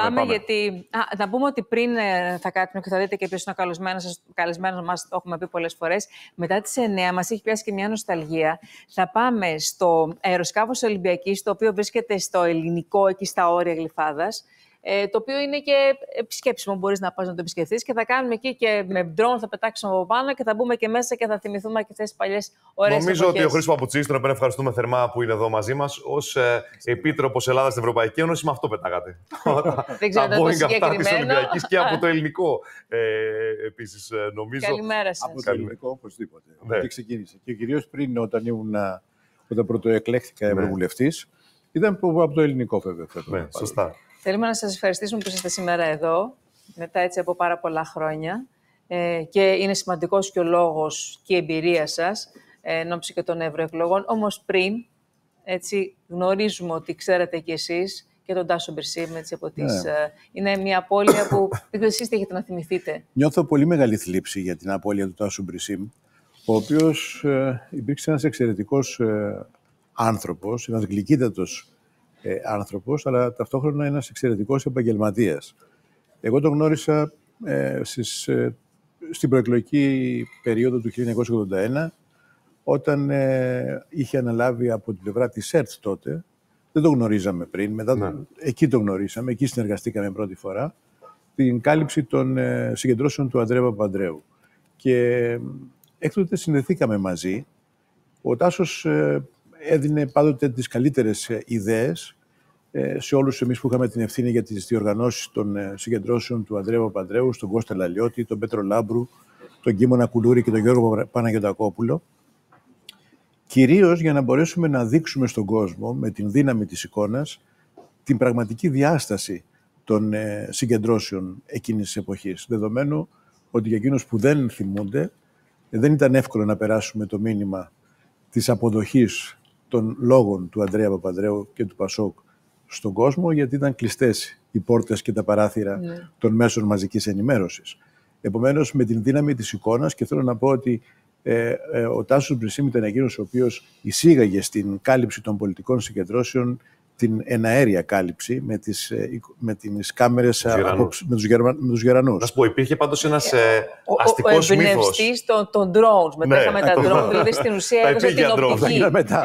Πάμε. Γιατί. Να πούμε ότι πριν θα κάτσουμε και θα δείτε και ποιος είναι ο καλεσμένος μας, το έχουμε πει πολλές φορές. Μετά τις 9 μας έχει πιάσει και μια νοσταλγία. Θα πάμε στο αεροσκάφος Ολυμπιακής, το οποίο βρίσκεται στο ελληνικό, εκεί στα όρια Γλυφάδας. Το οποίο είναι και επισκέψιμο, μπορείς να πας να το επισκεφθείς και θα κάνουμε εκεί και με drone θα πετάξουμε από πάνω και θα μπούμε και μέσα και θα θυμηθούμε και αυτές τις παλιές ωραίες Νομίζω εποχές. ότι ο Χρήστος Παπουτσής, τον οποίο ευχαριστούμε θερμά που είναι εδώ μαζί μας, ως Επίτροπος Ελλάδας στην Ευρωπαϊκή Ένωση, με αυτό πετάγατε. Δεν ξέρω τα το Boeing αυτά συγκεκριμένο. της Ολυμπιακής και από το ελληνικό επίσης, νομίζω. Καλημέρα σας. Από το ελληνικό οπωσδήποτε. Ναι. Και ξεκίνησε. Και κυρίως πριν, όταν πρωτοεκλέχθηκα ευρωβουλευτής, ήταν από το ελληνικό βέβαια. Ναι, σωστά. Θέλουμε να σας ευχαριστήσουμε που είστε σήμερα εδώ, μετά έτσι από πάρα πολλά χρόνια. Και είναι σημαντικός και ο λόγος και η εμπειρία σας, εν ώψη και των ευρωεκλογών. Όμως πριν, έτσι, γνωρίζουμε ότι ξέρετε κι εσείς και τον Τάσο Μπερσίμ, έτσι, από τις, είναι μια απώλεια που εσείς τι έχετε να θυμηθείτε. Νιώθω πολύ μεγάλη θλίψη για την απώλεια του Τάσου Μπερσίμ, ο οποίος υπήρξε ένας εξαιρετικός άνθρωπος, ένας γλυκύτατος άνθρωπος, αλλά ταυτόχρονα ένας εξαιρετικός επαγγελματίας. Εγώ τον γνώρισα στην προεκλογική περίοδο του 1981, όταν είχε αναλάβει από την πλευρά της ΕΡΤ τότε. Δεν το γνωρίζαμε πριν, μετά εκεί το γνωρίσαμε, εκεί συνεργαστήκαμε πρώτη φορά, την κάλυψη των συγκεντρώσεων του Ανδρέα Παπανδρέου. Και έκτοτε συνδεθήκαμε μαζί. Ο Τάσος έδινε πάντοτε τις καλύτερες ιδέες σε όλους εμείς που είχαμε την ευθύνη για τις διοργανώσεις των συγκεντρώσεων του Ανδρέα Παπανδρέου, στον Κώστα Λαλιώτη, τον Πέτρο Λάμπρου, τον Κίμωνα Κουλούρη και τον Γιώργο Παναγιωτακόπουλο. Κυρίως για να μπορέσουμε να δείξουμε στον κόσμο, με την δύναμη της εικόνας, την πραγματική διάσταση των συγκεντρώσεων εκείνης της εποχής. Δεδομένου ότι για εκείνους που δεν θυμούνται, δεν ήταν εύκολο να περάσουμε το μήνυμα της αποδοχής των λόγων του Ανδρέα Παπανδρέου και του Πασόκ στον κόσμο, γιατί ήταν κλειστές οι πόρτες και τα παράθυρα των μέσων μαζικής ενημέρωσης. Επομένως, με την δύναμη της εικόνας, και θέλω να πω ότι ο Τάσος Μπερσίμ ήταν εκείνος ο οποίος εισήγαγε στην κάλυψη των πολιτικών συγκεντρώσεων την εναέρια κάλυψη με τις κάμερες με τους γερανούς. Να σου πω, υπήρχε πάντως ένας αστικός μύθος. Ο εμπνευστής των drones. Μετά είχαμε τα drones, δηλαδή στην ουσία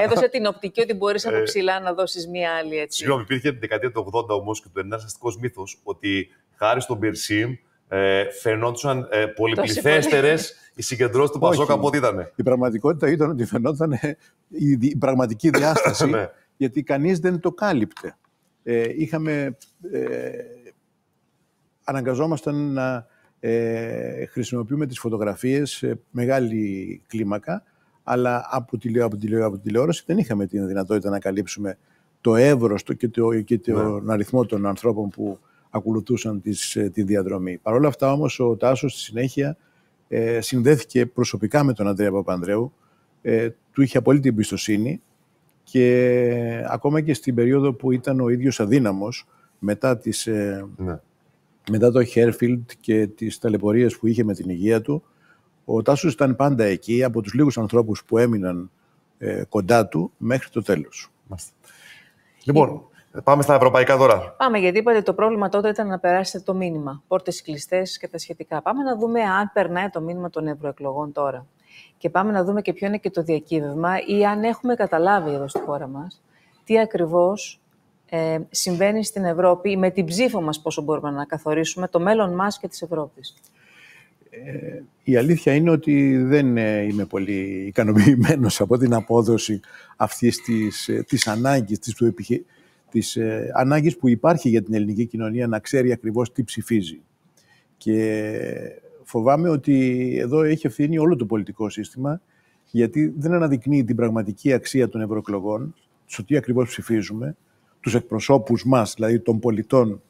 έδωσε την οπτική ότι μπορείς από ψηλά να δώσεις μία άλλη έτσι. Συγγνώμη, υπήρχε την δεκαετία του 80 όμως και του ένας αστικός μύθος ότι χάρη στον Μπερσίμ φαινόντουσαν πολυπληθέστερες οι συγκεντρώσεις του Πασόκ από ό,τι ήταν. Η πραγματικότητα ήταν ότι φαινόταν η πραγματική διάσταση. Γιατί κανείς δεν το κάλυπτε. Αναγκαζόμασταν να χρησιμοποιούμε τις φωτογραφίες σε μεγάλη κλίμακα, αλλά από τηλεόραση δεν είχαμε την δυνατότητα να καλύψουμε το εύρος και τον αριθμό των ανθρώπων που ακολουθούσαν τη διαδρομή. Παρ' όλα αυτά όμως ο Τάσος στη συνέχεια συνδέθηκε προσωπικά με τον Ανδρέα Παπανδρέου, του είχε απόλυτη εμπιστοσύνη. Και ακόμα και στην περίοδο που ήταν ο ίδιος αδύναμος, μετά το Χέρφιλντ και τις ταλαιπωρίες που είχε με την υγεία του, ο Τάσος ήταν πάντα εκεί, από τους λίγους ανθρώπους που έμειναν κοντά του μέχρι το τέλος. Λοιπόν, πάμε στα ευρωπαϊκά τώρα. Πάμε, γιατί είπατε το πρόβλημα τότε ήταν να περάσετε το μήνυμα. Πόρτες κλειστές και τα σχετικά. Πάμε να δούμε αν περνάει το μήνυμα των ευρωεκλογών τώρα. Και πάμε να δούμε και ποιο είναι και το διακύβευμα ή αν έχουμε καταλάβει εδώ στη χώρα μας τι ακριβώς συμβαίνει στην Ευρώπη με την ψήφο μας, πόσο μπορούμε να καθορίσουμε το μέλλον μας και της Ευρώπης. Η αλήθεια είναι ότι δεν είμαι πολύ ικανοποιημένος από την απόδοση αυτής της ανάγκης, της ανάγκης που υπάρχει για την ελληνική κοινωνία να ξέρει ακριβώς τι ψηφίζει. Και φοβάμαι ότι εδώ έχει ευθύνη όλο το πολιτικό σύστημα, γιατί δεν αναδεικνύει την πραγματική αξία των ευρωεκλογών, στο τι ακριβώς ψηφίζουμε, τους εκπροσώπους μας, δηλαδή των πολιτών,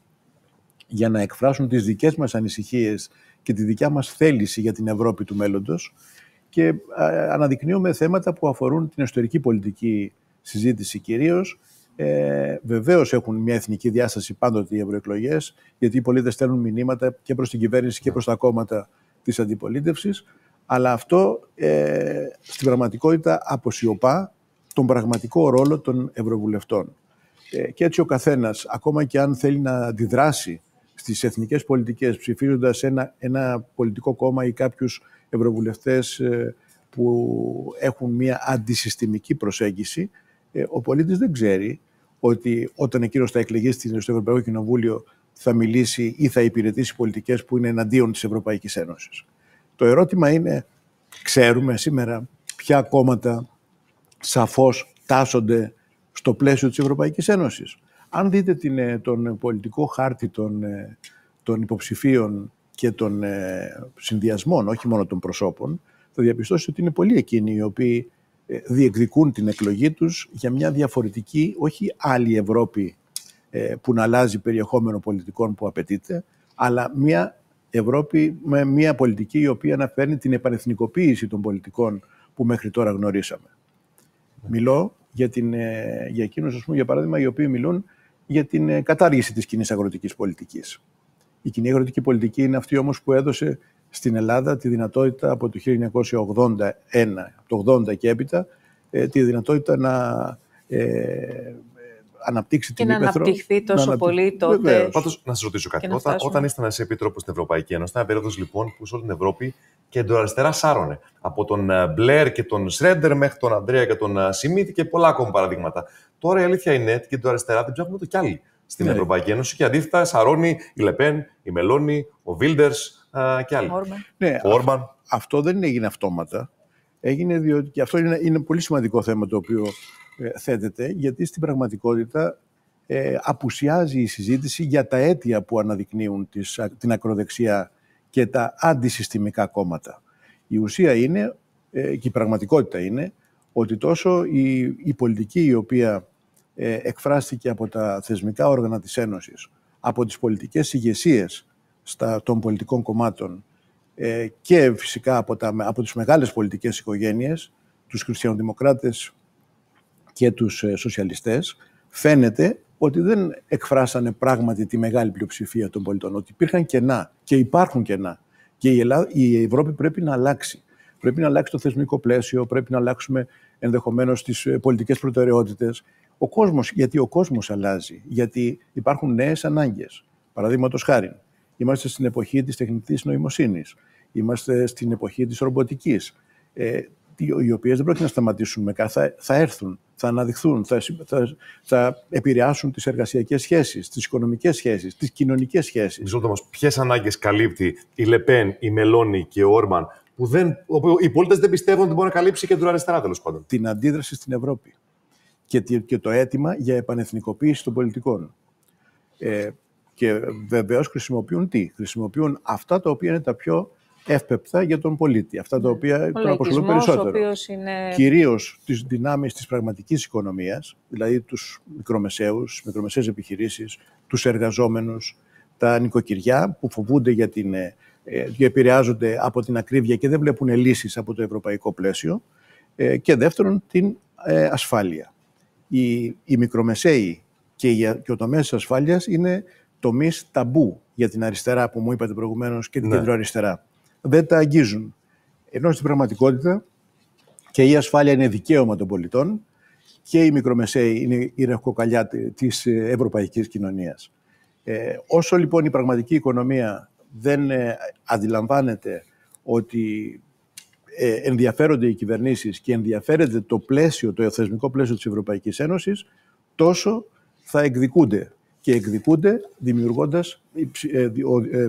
για να εκφράσουν τις δικές μας ανησυχίες και τη δικιά μας θέληση για την Ευρώπη του μέλλοντος, και αναδεικνύουμε θέματα που αφορούν την εσωτερική πολιτική συζήτηση κυρίως. Βεβαίως έχουν μια εθνική διάσταση πάντοτε οι ευρωεκλογές, γιατί οι πολίτες στέλνουν μηνύματα και προς την κυβέρνηση και προς τα κόμματα της αντιπολίτευσης, αλλά αυτό στην πραγματικότητα αποσιωπά τον πραγματικό ρόλο των ευρωβουλευτών. Και έτσι ο καθένας, ακόμα και αν θέλει να αντιδράσει στις εθνικές πολιτικές, ψηφίζοντας ένα πολιτικό κόμμα ή κάποιους ευρωβουλευτές που έχουν μια αντισυστημική προσέγγιση, ο πολίτης δεν ξέρει ότι όταν εκείνος θα εκλεγεί στο Ευρωπαϊκό Κοινοβούλιο θα μιλήσει ή θα υπηρετήσει πολιτικές που είναι εναντίον της Ευρωπαϊκής Ένωσης. Το ερώτημα είναι, ξέρουμε σήμερα ποια κόμματα σαφώς τάσσονται στο πλαίσιο της Ευρωπαϊκής Ένωσης? Αν δείτε τον πολιτικό χάρτη των υποψηφίων και των συνδυασμών, όχι μόνο των προσώπων, θα διαπιστώσετε ότι είναι πολλοί εκείνοι οι οποίοι διεκδικούν την εκλογή τους για μια διαφορετική, όχι άλλη Ευρώπη που να αλλάζει περιεχόμενο πολιτικών που απαιτείται, αλλά μια Ευρώπη με μια πολιτική η οποία να φέρνει την επανεθνικοποίηση των πολιτικών που μέχρι τώρα γνωρίσαμε. Μιλώ για εκείνους, ας πούμε, για παράδειγμα, οι οποίοι μιλούν για την κατάργηση της κοινής αγροτικής πολιτικής. Η κοινή αγροτική πολιτική είναι αυτή όμως που έδωσε στην Ελλάδα τη δυνατότητα από το 1981, από το 80 και έπειτα, τη δυνατότητα να αναπτύξει την ύπαιθρο. Και να αναπτυχθεί τόσο πολύ τότε. Πάντως, να σας ρωτήσω κάτι. Όταν ήσταν εσύ επίτροπος στην Ευρωπαϊκή Ένωση, ήταν περίοδος λοιπόν που σε όλη την Ευρώπη κεντροαριστερά σάρωνε. Από τον Μπλερ και τον Σρέντερ μέχρι τον Ανδρέα και τον Σιμίτη και πολλά ακόμα παραδείγματα. Τώρα η αλήθεια είναι ότι κεντροαριστερά την ψάχνουμε το κι άλλοι στην Ευρωπαϊκή Ένωση και αντίθετα σαρώνει η Λεπέν, η Μελώνη, ο Βίλντερς και άλλοι. Όρμπαν. Αυτό δεν έγινε αυτόματα. Έγινε διότι και αυτό είναι πολύ σημαντικό θέμα το οποίο θέτεται, γιατί στην πραγματικότητα απουσιάζει η συζήτηση για τα αίτια που αναδεικνύουν την ακροδεξιά και τα αντισυστημικά κόμματα. Η ουσία είναι, και η πραγματικότητα είναι, ότι τόσο η πολιτική η οποία εκφράστηκε από τα θεσμικά όργανα της Ένωσης, από τις πολιτικές ηγεσίες των πολιτικών κομμάτων και φυσικά από τις μεγάλες πολιτικές οικογένειες, τους χριστιανοδημοκράτες και τους σοσιαλιστές, φαίνεται ότι δεν εκφράσανε πράγματι τη μεγάλη πλειοψηφία των πολιτών, ότι υπήρχαν κενά και υπάρχουν κενά. Και η Ευρώπη πρέπει να αλλάξει. Πρέπει να αλλάξει το θεσμικό πλαίσιο, πρέπει να αλλάξουμε ενδεχομένως τις πολιτικές προτεραιότητες. Γιατί ο κόσμος αλλάζει, γιατί υπάρχουν νέες ανάγκες. Παραδείγματος χάριν, είμαστε στην εποχή της τεχνητής νοημοσύνης, είμαστε στην εποχή της ρομποτικής, οι οποίες δεν πρόκειται να σταματήσουν θα έρθουν, θα αναδειχθούν, θα επηρεάσουν τις εργασιακές σχέσεις, τις οικονομικές σχέσεις, τις κοινωνικές σχέσεις. Μισό λεπτό, ποιες ανάγκες καλύπτει η Λεπέν, η Μελώνη και ο Όρμπαν, που οι πολίτες δεν πιστεύουν ότι μπορεί να καλύψει και αριστερά, τέλος πάντων? Την αντίδραση στην Ευρώπη και το αίτημα για επανεθνικοποίηση των πολιτικών. Και βεβαίως χρησιμοποιούν αυτά τα οποία είναι τα πιο εύπεπτα για τον πολίτη, αυτά τα οποία τον απασχολούν περισσότερο. Κυρίως τις δυνάμεις της πραγματικής οικονομίας, δηλαδή τους μικρομεσαίες επιχειρήσεις, τους εργαζόμενους, τα νοικοκυριά που φοβούνται και επηρεάζονται από την ακρίβεια και δεν βλέπουν λύσεις από το ευρωπαϊκό πλαίσιο. Και δεύτερον, την ασφάλεια. Οι μικρομεσαίοι και ο τομέας της ασφάλειας είναι τομείς ταμπού για την αριστερά που μου είπατε προηγουμένως και την κεντροαριστερά. Δεν τα αγγίζουν. Ενώ στην πραγματικότητα και η ασφάλεια είναι δικαίωμα των πολιτών και οι μικρομεσαίοι είναι η ραχοκοκαλιά της ευρωπαϊκής κοινωνίας. Όσο λοιπόν η πραγματική οικονομία δεν αντιλαμβάνεται ότι ενδιαφέρονται οι κυβερνήσεις και ενδιαφέρεται το θεσμικό πλαίσιο της Ευρωπαϊκής Ένωσης, τόσο θα εκδικούνται. Και εκδικούνται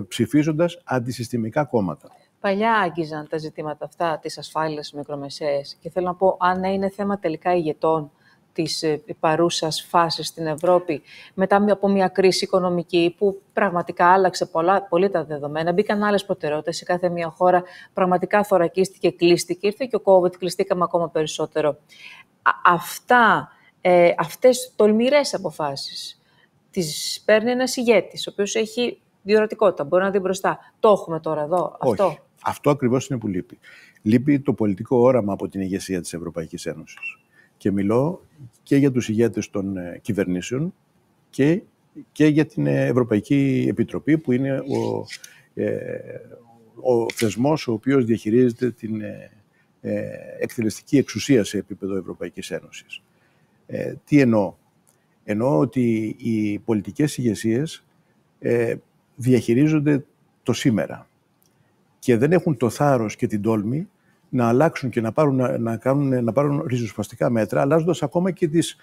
ψηφίζοντας αντισυστημικά κόμματα. Παλιά άγγιζαν τα ζητήματα αυτά της ασφάλειας στις μικρομεσαίες και θέλω να πω αν είναι θέμα τελικά ηγετών της παρούσας φάσης στην Ευρώπη, μετά από μια κρίση οικονομική που πραγματικά άλλαξε πολύ τα δεδομένα, μπήκαν άλλες προτεραιότητες σε κάθε μια χώρα, πραγματικά θωρακίστηκε, κλείστηκε, ήρθε και ο COVID, κλειστήκαμε ακόμα περισσότερο. Αυτές τολμηρές αποφάσεις τις παίρνει ένας ηγέτης, ο οποίος έχει διορατικότητα, μπορεί να δει μπροστά. Το έχουμε τώρα εδώ, αυτό? Όχι. Αυτό ακριβώς είναι που λείπει. Λείπει το πολιτικό όραμα από την ηγεσία της Ευρωπαϊκής Ένωσης. Και μιλώ και για τους ηγέτες των κυβερνήσεων και για την Ευρωπαϊκή Επιτροπή, που είναι ο θεσμός ο οποίος διαχειρίζεται την εκτελεστική εξουσία σε επίπεδο Ευρωπαϊκής Ένωσης. Τι εννοώ? Εννοώ ότι οι πολιτικές ηγεσίες διαχειρίζονται το σήμερα και δεν έχουν το θάρρος και την τόλμη να αλλάξουν και να πάρουν ριζοσπαστικά μέτρα, αλλάζοντας ακόμα και τις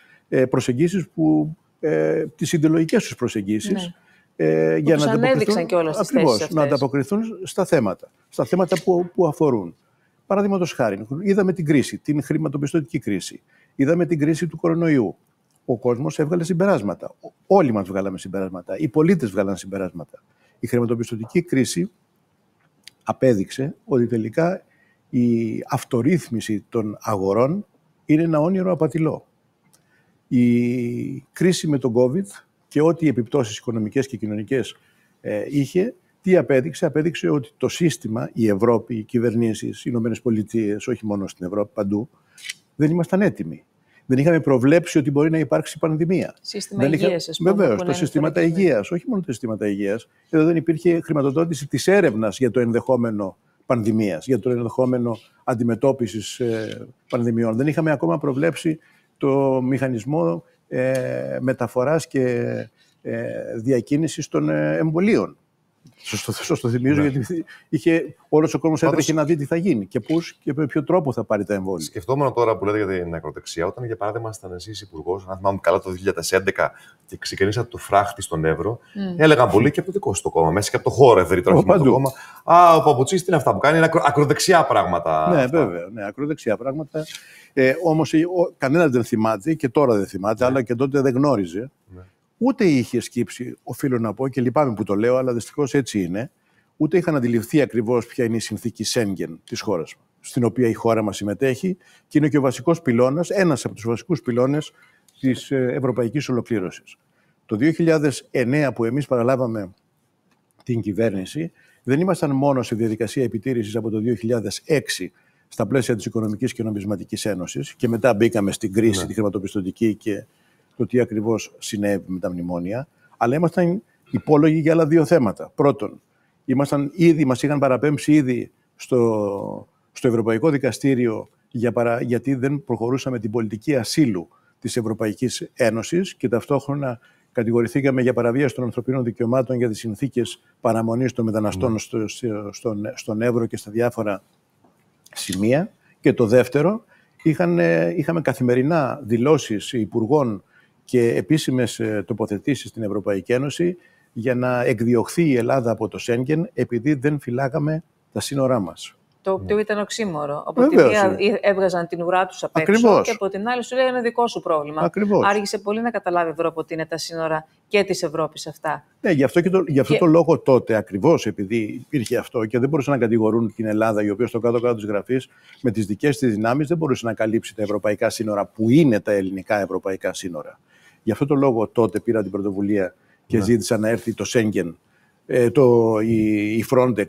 προσεγγίσεις τις ιδεολογικές τους προσεγγίσεις, για να ανέδειξαν κιόλας τις θέσεις αυτές. Να ανταποκριθούν στα θέματα που αφορούν. Παραδείγματος χάρη, είδαμε την κρίση, την χρηματοπιστωτική κρίση, είδαμε την κρίση του κορονοϊού. Ο κόσμος έβγαλε συμπεράσματα. Όλοι μας βγάλαμε συμπεράσματα. Οι πολίτες βγάλαν συμπεράσματα. Η χρηματοπιστωτική κρίση απέδειξε ότι τελικά η αυτορύθμιση των αγορών είναι ένα όνειρο απατηλό. Η κρίση με τον COVID και ό,τι επιπτώσεις οικονομικές και κοινωνικές είχε, τι απέδειξε? Απέδειξε ότι το σύστημα, η Ευρώπη, οι κυβερνήσεις, οι Ηνωμένες Πολιτείες, όχι μόνο στην Ευρώπη, παντού, δεν ήμασταν έτοιμοι. Δεν είχαμε προβλέψει ότι μπορεί να υπάρξει πανδημία. Σύστημα υγείας, ας πούμε. Βεβαίως, το συστήματα υγείας, όχι μόνο τα συστήματα υγείας. Εδώ δεν υπήρχε χρηματοδότηση της έρευνας για το ενδεχόμενο πανδημίας, για το ενδεχόμενο αντιμετώπισης πανδημιών. Δεν είχαμε ακόμα προβλέψει το μηχανισμό μεταφοράς και διακίνησης των εμβολίων. Σωστό θυμίζω, γιατί όλος ο κόσμος έτρεχε να δει τι θα γίνει και πώς και με ποιο τρόπο θα πάρει τα εμβόλια. Σκεφτόμουν τώρα που λέτε για την ακροδεξιά, όταν για παράδειγμα ήσασταν εσείς υπουργός, αν θυμάμαι καλά, το 2011 και ξεκινήσατε το φράχτη στον Εύρο, έλεγαν πολλοί και από το δικό σου το κόμμα, μέσα και από το χώρο ευρύτερα, όχι το κόμμα. Ο Παπουτσής τι είναι αυτά που κάνει, είναι ακροδεξιά πράγματα. Ναι, βέβαια, ακροδεξιά πράγματα. Όμως κανένας δεν θυμάται και τώρα δεν θυμάται, αλλά και τότε δεν γνώριζε. Ούτε είχε σκύψει, οφείλω να πω, και λυπάμαι που το λέω, αλλά δυστυχώς έτσι είναι, ούτε είχαν αντιληφθεί ακριβώς ποια είναι η συνθήκη Σέγγεν της χώρας μας, στην οποία η χώρα μας συμμετέχει και είναι και ο βασικός πυλώνας, ένας από τους βασικούς πυλώνες της ευρωπαϊκής ολοκλήρωσης. Το 2009 που εμείς παραλάβαμε την κυβέρνηση, δεν ήμασταν μόνο σε διαδικασία επιτήρησης από το 2006 στα πλαίσια της Οικονομικής και Νομισματικής Ένωσης και μετά μπήκαμε στην κρίση τη χρηματοπιστωτική και το τι ακριβώς συνέβη με τα μνημόνια, αλλά ήμασταν υπόλογοι για άλλα δύο θέματα. Πρώτον, μας είχαν παραπέμψει ήδη στο Ευρωπαϊκό Δικαστήριο γιατί δεν προχωρούσαμε την πολιτική ασύλου της Ευρωπαϊκής Ένωσης και ταυτόχρονα κατηγορηθήκαμε για παραβίαση των ανθρωπίνων δικαιωμάτων για τις συνθήκες παραμονής των μεταναστών στον Εύρο και στα διάφορα σημεία. Και το δεύτερο, είχαμε καθημερινά δηλώσεις υπουργών και επίσημες τοποθετήσεις στην Ευρωπαϊκή Ένωση για να εκδιωχθεί η Ελλάδα από το Σέγγεν επειδή δεν φυλάγαμε τα σύνορά μας. Το οποίο ήταν οξύμορο. Από τη μία έβγαζαν την ουρά τους απ' έξω και από την άλλη σου λέγανε δικό σου πρόβλημα. Ακριβώς. Άργησε πολύ να καταλάβει η Ευρώπη ότι είναι τα σύνορα και της Ευρώπης αυτά. Ναι, γι' αυτό το λόγο τότε, ακριβώς επειδή υπήρχε αυτό και δεν μπορούσαν να κατηγορούν την Ελλάδα, η οποία στο κάτω-κάτω της γραφής με τις δικές της δυνάμεις δεν μπορούσε να καλύψει τα ευρωπαϊκά σύνορα που είναι τα ελληνικά ευρωπαϊκά σύνορα. Γι' αυτό το λόγο τότε πήρα την πρωτοβουλία και ζήτησα να έρθει το Σέγγεν, η Frontex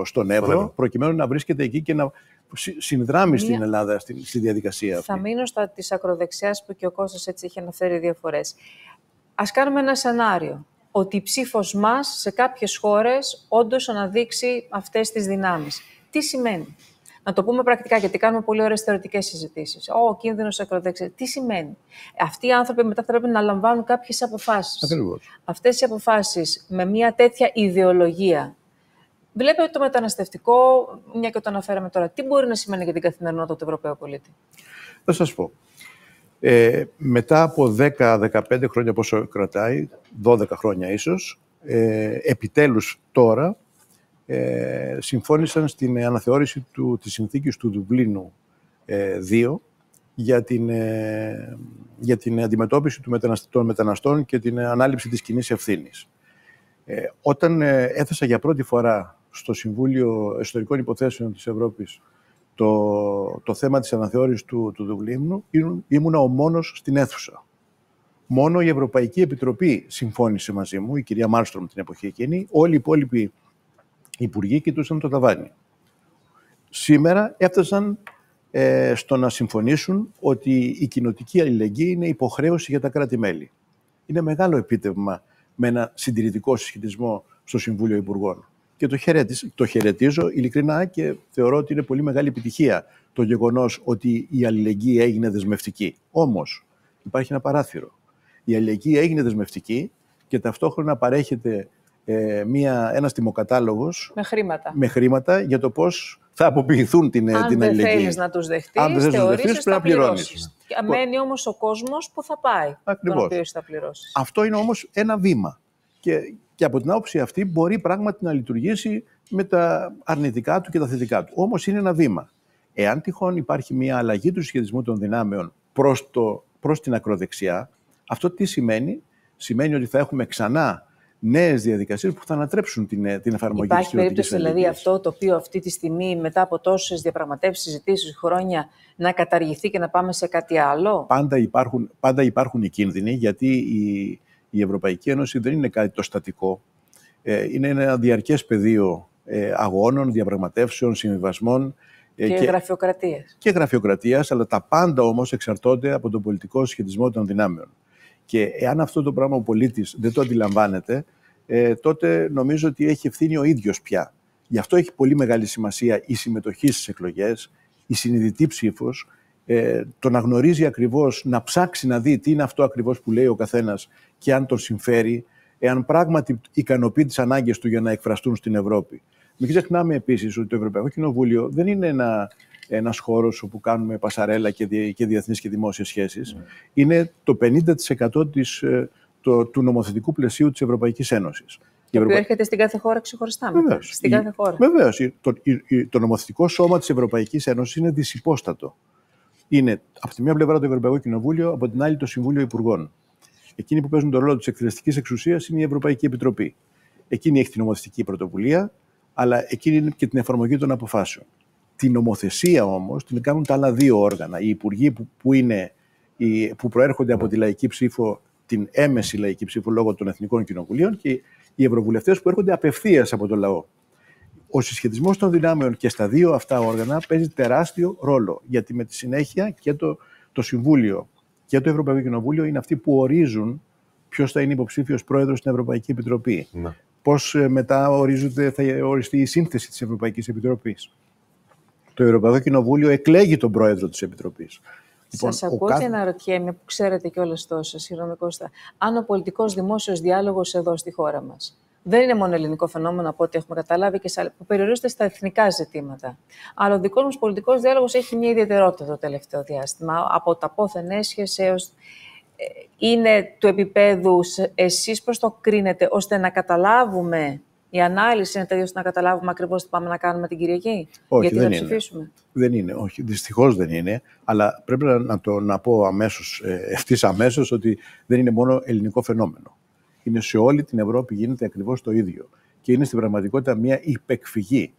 στον Εύρο, προκειμένου να βρίσκεται εκεί και να συνδράμει στην Ελλάδα στη διαδικασία αυτή. Θα μείνω στα της ακροδεξιάς που και ο Κώστας έτσι είχε αναφέρει 2 φορές. Ας κάνουμε ένα σενάριο, ότι η ψήφος μας σε κάποιες χώρες όντως αναδείξει αυτές τις δυνάμεις. Τι σημαίνει? Να το πούμε πρακτικά, γιατί κάνουμε πολύ ωραίες θεωρητικές συζητήσεις. Ο κίνδυνος ακροδεξιάς. Τι σημαίνει? Αυτοί οι άνθρωποι μετά θα πρέπει να λαμβάνουν κάποιες αποφάσεις. Ακριβώς. Αυτές οι αποφάσεις με μια τέτοια ιδεολογία. Βλέπετε το μεταναστευτικό, μια και το αναφέραμε τώρα, τι μπορεί να σημαίνει για την καθημερινότητα του Ευρωπαίου πολίτη? Θα σας πω. Μετά από 10-15 χρόνια, πόσο κρατάει, 12 χρόνια ίσως, επιτέλους τώρα, συμφώνησαν στην αναθεώρηση της συνθήκης του Δουβλίνου 2 για την αντιμετώπιση των μεταναστών και την ανάληψη της κοινής ευθύνης. Όταν έθεσα για πρώτη φορά στο Συμβούλιο Εσωτερικών Υποθέσεων της Ευρώπης το θέμα της αναθεώρησης του Δουβλίνου, ήμουνα ο μόνος στην αίθουσα. Μόνο η Ευρωπαϊκή Επιτροπή συμφώνησε μαζί μου, η κυρία Μάλστρομ την εποχή εκείνη, όλοι οι υπόλοιποι υπουργοί κοιτούσαν το ταβάνι. Σήμερα έφτασαν στο να συμφωνήσουν ότι η κοινοτική αλληλεγγύη είναι υποχρέωση για τα κράτη-μέλη. Είναι μεγάλο επίτευγμα με ένα συντηρητικό συσχετισμό στο Συμβούλιο Υπουργών. Και το χαιρετίζω ειλικρινά και θεωρώ ότι είναι πολύ μεγάλη επιτυχία το γεγονός ότι η αλληλεγγύη έγινε δεσμευτική. Όμως υπάρχει ένα παράθυρο. Η αλληλεγγύη έγινε δεσμευτική και ταυτόχρονα παρέχεται ένας τιμοκατάλογος με χρήματα για το πώς θα αποποιηθούν την αλληλεγγύη. Αν δεν θέλεις να τους δεχτείς, θεωρήσεις θα πληρώσεις. Μένει όμως ο κόσμος που θα πάει, τον οποίο θα πληρώσεις. Αυτό είναι όμως ένα βήμα. Και από την άποψη αυτή μπορεί πράγματι να λειτουργήσει με τα αρνητικά του και τα θετικά του. Όμως είναι ένα βήμα. Εάν τυχόν υπάρχει μια αλλαγή του συσχετισμού των δυνάμεων προς την ακροδεξιά, αυτό τι σημαίνει? Σημαίνει ότι θα έχουμε ξανά νέες διαδικασίες που θα ανατρέψουν την εφαρμογή της κοινωνικής. Υπάρχει περίπτωση δηλαδή αυτό το οποίο αυτή τη στιγμή, μετά από τόσες διαπραγματεύσεις, συζητήσεις, χρόνια, να καταργηθεί και να πάμε σε κάτι άλλο? Πάντα υπάρχουν οι κίνδυνοι, γιατί η Ευρωπαϊκή Ένωση δεν είναι κάτι το στατικό. Είναι ένα διαρκές πεδίο αγώνων, διαπραγματεύσεων, συμβιβασμών. Και γραφειοκρατίας, αλλά τα πάντα όμως εξαρτώνται από τον πολιτικό συσχετισμό των δυνάμεων. Και εάν αυτό το πράγμα ο πολίτης δεν το αντιλαμβάνεται, τότε νομίζω ότι έχει ευθύνη ο ίδιος πια. Γι' αυτό έχει πολύ μεγάλη σημασία η συμμετοχή στις εκλογές, η συνειδητή ψήφος, το να γνωρίζει ακριβώς, να ψάξει να δει τι είναι αυτό ακριβώς που λέει ο καθένας και αν τον συμφέρει, εάν πράγματι ικανοποιεί τις ανάγκες του για να εκφραστούν στην Ευρώπη. Μην ξεχνάμε επίσης ότι το Ευρωπαϊκό Κοινοβούλιο δεν είναι ένας χώρος όπου κάνουμε πασαρέλα και διεθνείς και δημόσιες σχέσεις. Είναι το 50% του νομοθετικού πλαισίου της Ευρωπαϊκής Ένωσης. Το οποίο έρχεται στην κάθε χώρα ξεχωριστά. Βεβαίως. Το νομοθετικό σώμα της Ευρωπαϊκής Ένωσης είναι δυσυπόστατο. Είναι από τη μία πλευρά το Ευρωπαϊκό Κοινοβούλιο, από την άλλη το Συμβούλιο Υπουργών. Εκείνοι που παίζουν τον ρόλο της εκτελεστικής εξουσίας είναι η Ευρωπαϊκή Επιτροπή. Εκείνη έχει την νομοθετική πρωτοβουλία, αλλά εκείνη είναι και την εφαρμογή των αποφάσεων. Την νομοθεσία όμως την κάνουν τα άλλα δύο όργανα. Οι υπουργοί που προέρχονται από τη λαϊκή ψήφο, την έμεση λαϊκή ψήφο λόγω των εθνικών κοινοβουλίων, και οι ευρωβουλευτές που έρχονται απευθείας από το λαό. Ο συσχετισμός των δυνάμεων και στα δύο αυτά όργανα παίζει τεράστιο ρόλο. Γιατί με τη συνέχεια και το Συμβούλιο και το Ευρωπαϊκό Κοινοβούλιο είναι αυτοί που ορίζουν ποιος θα είναι υποψήφιος πρόεδρος στην Ευρωπαϊκή Επιτροπή. Ναι. Πώς μετά θα οριστεί η σύνθεση της Ευρωπαϊκής Επιτροπής. Το Ευρωπαϊκό Κοινοβούλιο εκλέγει τον πρόεδρο της Επιτροπής. Σας ακούω και αναρωτιέμαι, που ξέρετε κιόλας τόσο, συγγνώμη Κώστα, αν ο πολιτικός δημόσιος διάλογος εδώ στη χώρα μας δεν είναι μόνο ελληνικό φαινόμενο από ό,τι έχουμε καταλάβει και που περιορίζεται στα εθνικά ζητήματα. Αλλά ο δικός μας πολιτικός διάλογος έχει μια ιδιαιτερότητα το τελευταίο διάστημα. Από τα πόθεν έσχες έως είναι του επίπεδου, εσείς πώς το κρίνετε, ώστε να καταλάβουμε, η ανάλυση είναι τέτοια ώστε να καταλάβουμε ακριβώς τι πάμε να κάνουμε την Κυριακή? Όχι, γιατί θα ψηφίσουμε? Δεν είναι, όχι. Δυστυχώς δεν είναι. Αλλά πρέπει να πω ευθύς αμέσως ότι δεν είναι μόνο ελληνικό φαινόμενο. Είναι σε όλη την Ευρώπη γίνεται ακριβώς το ίδιο. Και είναι στην πραγματικότητα μια υπεκφυγή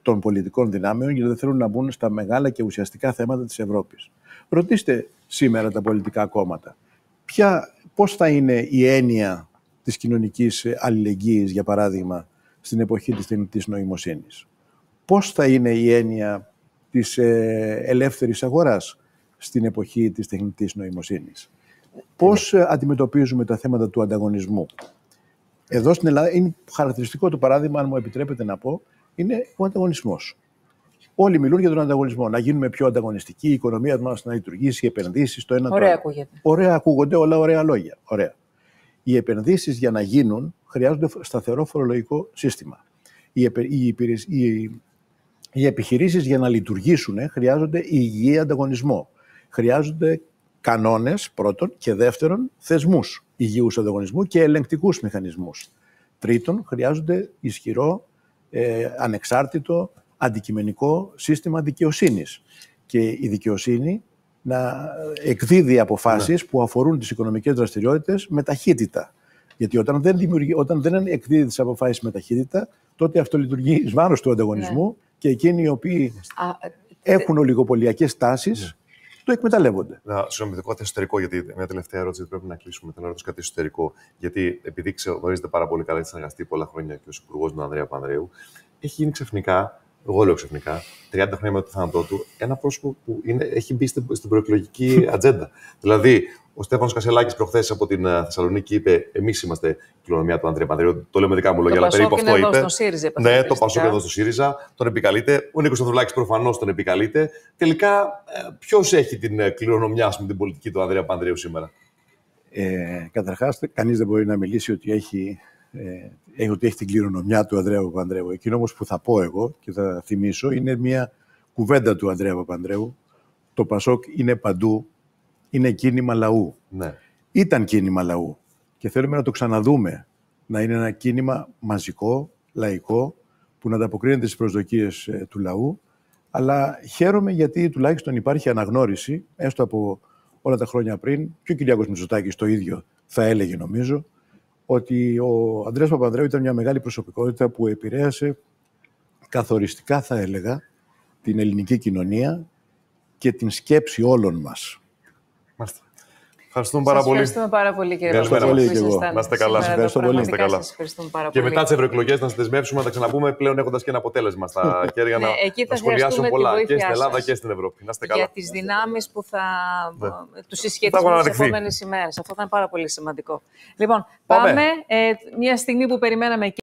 των πολιτικών δυνάμεων, γιατί δεν θέλουν να μπουν στα μεγάλα και ουσιαστικά θέματα της Ευρώπης. Ρωτήστε σήμερα τα πολιτικά κόμματα. Πώς θα είναι η έννοια της κοινωνικής αλληλεγγύης, για παράδειγμα, στην εποχή της τεχνητής νοημοσύνης? Πώς θα είναι η έννοια της ελεύθερης αγοράς στην εποχή της τεχνητής νοημοσύνης? Πώς αντιμετωπίζουμε τα θέματα του ανταγωνισμού? Εδώ στην Ελλάδα είναι χαρακτηριστικό το παράδειγμα, αν μου επιτρέπετε να πω, είναι ο ανταγωνισμός. Όλοι μιλούν για τον ανταγωνισμό, να γίνουμε πιο ανταγωνιστικοί, η οικονομία μας να λειτουργήσει, οι επενδύσεις, το ένα το άλλο. Ωραία ακούγεται. Ωραία ακούγονται, όλα ωραία λόγια. Ωραία. Οι επενδύσεις για να γίνουν χρειάζονται σταθερό φορολογικό σύστημα. Οι επιχειρήσεις για να λειτουργήσουν χρειάζονται υγιή ανταγωνισμό. Χρειάζονται κανόνες πρώτον και δεύτερον θεσμούς υγιούς ανταγωνισμού και ελεγκτικούς μηχανισμούς. Τρίτον, χρειάζονται ισχυρό, ανεξάρτητο, αντικειμενικό σύστημα δικαιοσύνης. Και η δικαιοσύνη να εκδίδει αποφάσεις που αφορούν τις οικονομικές δραστηριότητες με ταχύτητα. Γιατί όταν δεν εκδίδει τις αποφάσεις με ταχύτητα, τότε αυτό λειτουργεί εις βάρος του ανταγωνισμού και εκείνοι οι οποίοι έχουν ολιγοπωλιακές τάσεις το εκμεταλλεύονται. Συγγνώμη, κάτι εσωτερικό, γιατί μια τελευταία ερώτηση πρέπει να κλείσουμε. Θέλω να ρωτήσω κάτι εσωτερικό. Γιατί επειδή γνωρίζετε πάρα πολύ καλά, έχετε συνεργαστεί πολλά χρόνια και ως υπουργός του Ανδρέα Πανδρέου, έχει γίνει ξαφνικά, εγώ λέω ξαφνικά, 30 χρόνια μετά το θάνατό του, ένα πρόσωπο που έχει μπει στην προεκλογική ατζέντα. Δηλαδή, ο Στέφανος Κασελάκης προχθές από την Θεσσαλονίκη είπε: εμείς είμαστε η κληρονομιά του Ανδρέα Πανδρέου. Το λέω με δικά μου λόγια, αλλά περίπου αυτό είπε. Ναι, το Πασόκ εδώ στο ΣΥΡΙΖΑ, τον επικαλείται. Ο Νίκος Ανδρουλάκης προφανώς τον επικαλείται. Τελικά, ποιος έχει την κληρονομιά, την πολιτική του Ανδρέα Πανδρέου σήμερα? Καταρχάς, κανείς δεν μπορεί να μιλήσει ότι έχει την κληρονομιά του Ανδρέα Παπανδρέου. Εκείνο όμως που θα πω εγώ και θα θυμίσω είναι μια κουβέντα του Ανδρέα Παπανδρέου. Το Πασόκ είναι παντού, είναι κίνημα λαού. Ναι. Ήταν κίνημα λαού και θέλουμε να το ξαναδούμε. Να είναι ένα κίνημα μαζικό, λαϊκό, που να ανταποκρίνεται στις προσδοκίες του λαού. Αλλά χαίρομαι γιατί τουλάχιστον υπάρχει αναγνώριση, έστω από όλα τα χρόνια πριν, και ο Κυριάκος Μητσοτάκης το ίδιο θα έλεγε νομίζω, ότι ο Ανδρέας Παπανδρέου ήταν μια μεγάλη προσωπικότητα που επηρέασε καθοριστικά, θα έλεγα, την ελληνική κοινωνία και την σκέψη όλων μας. Μάλιστα. Ευχαριστούμε πάρα πολύ. Ευχαριστούμε πάρα πολύ, κύριε Καλημέρα. Να είστε καλά. Ευχαριστώ πολύ. Και μετά τις ευρωεκλογές να σας δεσμεύσουμε να τα ξαναπούμε πλέον έχοντας και ένα αποτέλεσμα στα χέρια να σχολιάσουν πολλά και στην Ελλάδα και στην Ευρώπη. Να είστε καλά. Για τις δυνάμεις που θα τους συσχετίσουν τις επόμενες ημέρες. Αυτό θα είναι πάρα πολύ σημαντικό. Λοιπόν, πάμε μια στιγμή που περιμέναμε